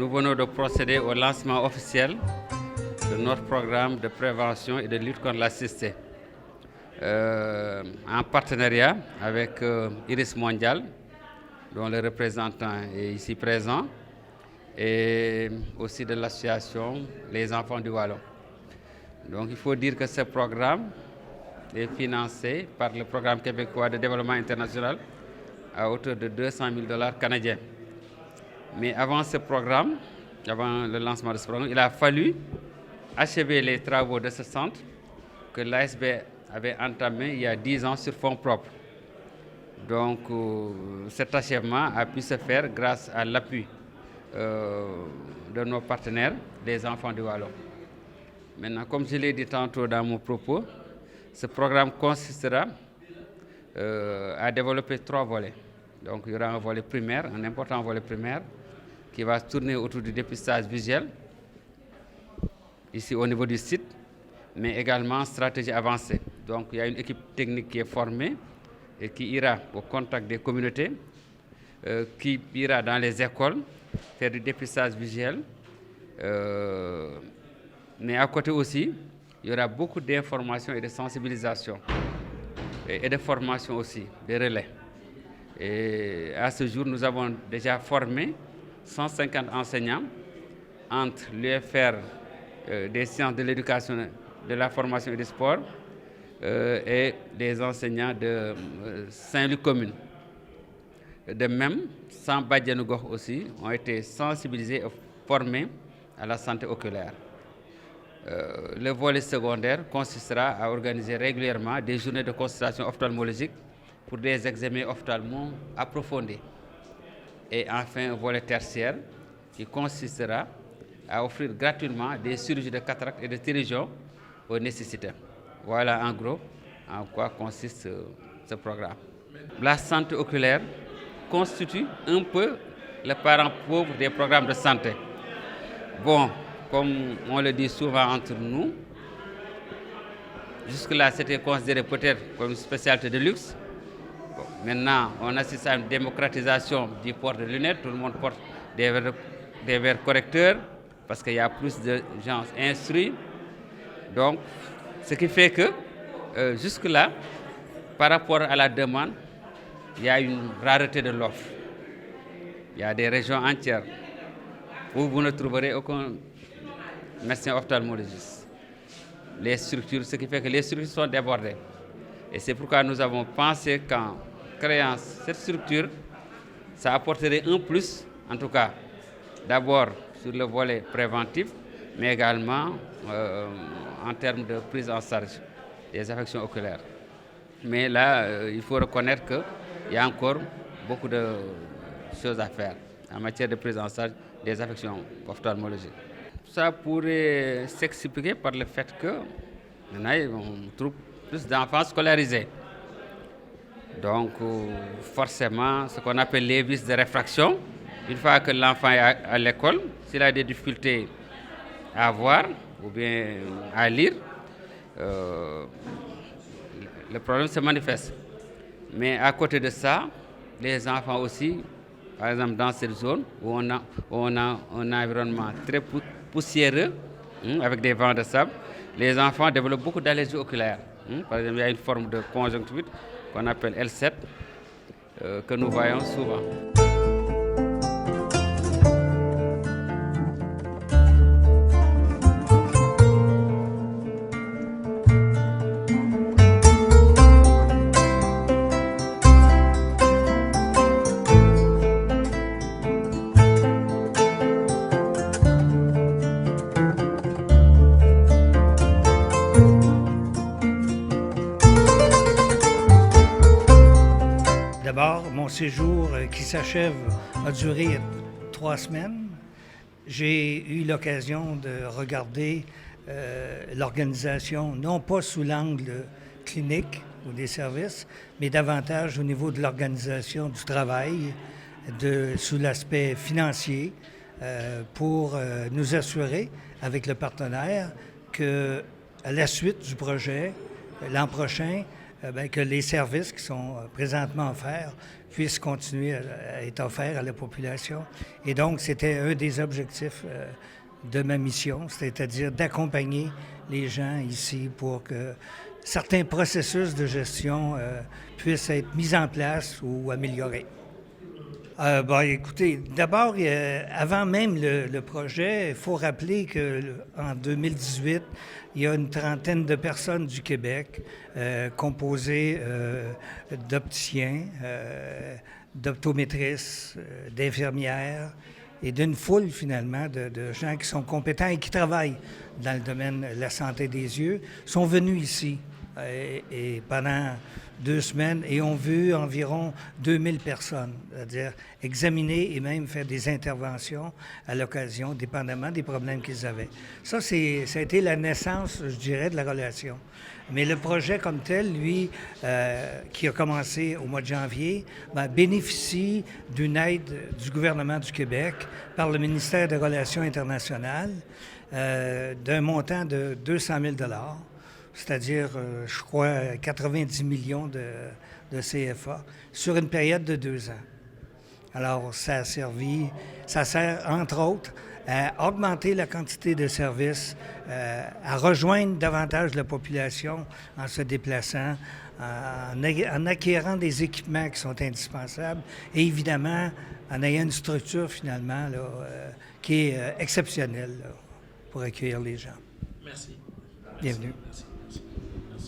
nous venons de procéder au lancement officiel de notre programme de prévention et de lutte contre la cystite. En partenariat avec Iris Mondial, dont le représentant est ici présent, et aussi de l'association Les Enfants du Wallon. Donc il faut dire que ce programme est financé par le programme québécois de développement international à hauteur de $200 000 canadiens. Mais avant ce programme, avant le lancement de ce programme, il a fallu achever les travaux de ce centre que l'ASB avait entamé il y a 10 ans sur fonds propres. Donc cet achèvement a pu se faire grâce à l'appui de nos partenaires, les Enfants du Wallon. Maintenant, comme je l'ai dit tantôt dans mon propos, ce programme consistera à développer 3 volets. Donc il y aura un volet primaire, un important volet primaire, qui va tourner autour du dépistage visuel, ici au niveau du site, mais également stratégie avancée. Donc il y a une équipe technique qui est formée et qui ira au contact des communautés, qui ira dans les écoles faire du dépistage visuel. Mais à côté aussi, il y aura beaucoup d'informations et de sensibilisation et de formation aussi, des relais. Et à ce jour, nous avons déjà formé 150 enseignants entre l'UFR des sciences de l'éducation, de la formation et du sport et des enseignants de Saint-Louis commune. De même, 100 Badianou Gox aussi ont été sensibilisés et formés à la santé oculaire. Le volet secondaire consistera à organiser régulièrement des journées de consultation ophtalmologique pour des examens ophtalmo approfondis. Et enfin, un volet tertiaire qui consistera à offrir gratuitement des chirurgies de cataracte et de ptérygium aux nécessiteux. Voilà en gros en quoi consiste ce programme. La santé oculaire constitue un peu le parent pauvre des programmes de santé. Bon, comme on le dit souvent entre nous, jusque-là c'était considéré peut-être comme une spécialité de luxe. Bon, maintenant, on assiste à une démocratisation du port de lunettes. Tout le monde porte des verres correcteurs parce qu'il y a plus de gens instruits. Donc, ce qui fait que jusque-là, par rapport à la demande, il y a une rareté de l'offre. Il y a des régions entières où vous ne trouverez aucun médecin ophtalmologiste. Les structures, ce qui fait que les structures sont débordées. Et c'est pourquoi nous avons pensé qu'en créant cette structure, ça apporterait un plus, en tout cas, d'abord sur le volet préventif, mais également en termes de prise en charge des affections oculaires. Mais là, il faut reconnaître qu'il y a encore beaucoup de choses à faire en matière de prise en charge des affections ophtalmologiques. Ça pourrait s'expliquer par le fait que maintenant, on trouve plus d'enfants scolarisés. Donc, forcément, ce qu'on appelle les vices de réfraction, une fois que l'enfant est à l'école, s'il a des difficultés à voir ou bien à lire, le problème se manifeste. Mais à côté de ça, les enfants aussi, par exemple dans cette zone où on a un environnement très poussiéreux, avec des vents de sable, les enfants développent beaucoup d'allergies oculaires. Par exemple, il y a une forme de conjonctivite qu'on appelle L7, que nous voyons souvent. D'abord, mon séjour qui s'achève a duré 3 semaines. J'ai eu l'occasion de regarder l'organisation, non pas sous l'angle clinique ou des services, mais davantage au niveau de l'organisation du travail, sous l'aspect financier, pour nous assurer avec le partenaire que à la suite du projet, l'an prochain, que les services qui sont présentement offerts puisse continuer à être offert à la population. Et donc, c'était un des objectifs de ma mission, c'est-à-dire d'accompagner les gens ici pour que certains processus de gestion puissent être mis en place ou améliorés. Écoutez, d'abord, avant même le projet, il faut rappeler qu'en 2018, il y a une trentaine de personnes du Québec composées d'opticiens, d'optométristes, d'infirmières et d'une foule, finalement, de gens qui sont compétents et qui travaillent dans le domaine de la santé des yeux, sont venus ici. Et pendant 2 semaines, et ont vu environ 2000 personnes, c'est-à-dire examiner et même faire des interventions à l'occasion, dépendamment des problèmes qu'ils avaient. Ça a été la naissance, je dirais, de la relation. Mais le projet comme tel, lui, qui a commencé au mois de janvier, bénéficie d'une aide du gouvernement du Québec par le ministère des Relations internationales d'un montant de 200 000 $. C'est-à-dire, je crois, 90 millions de CFA sur une période de 2 ans. Alors, ça sert, entre autres, à augmenter la quantité de services, à rejoindre davantage la population en se déplaçant, en acquérant des équipements qui sont indispensables et évidemment en ayant une structure, finalement, là, qui est exceptionnelle là, pour accueillir les gens. Merci. Bienvenue. Merci.